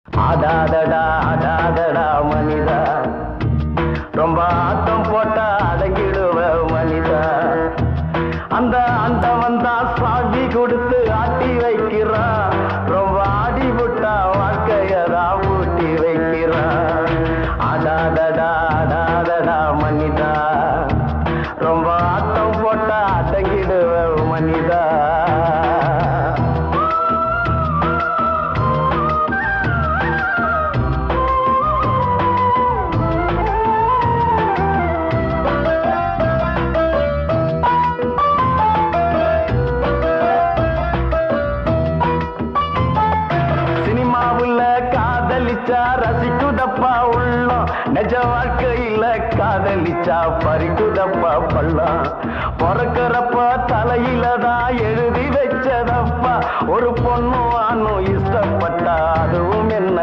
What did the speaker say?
ஆடாதடா ஆடாதடா மனிதா, ரொம்ப ஆட்டம் போட்டா அடங்கிடுவ மனிதா. அந்த ஆண்டவன் தான் சாவி கொடுத்து ஆட்டி வைக்கிறான், ரொம்ப ஆடி விட்டா வாழ்க்கையதா ஊட்டி வைக்கிறான். ஆடாதடா ஆடாதடா மனிதா, ரொம்ப ஆட்டம் போட்டா அடங்கிடுவ மனிதா. காதலிச்சா ரசிக்குதப்பா உள்ளம், நிஜ வாழ்க்கையில காதலிச்சா பறிக்குதப்பா பள்ளம். பிறக்கிறப்ப தலையில தான் எழுதி வச்சதப்பா, ஒரு பொண்ணு ஆணும் இஷ்டப்பட்டா அதுவும் என்ன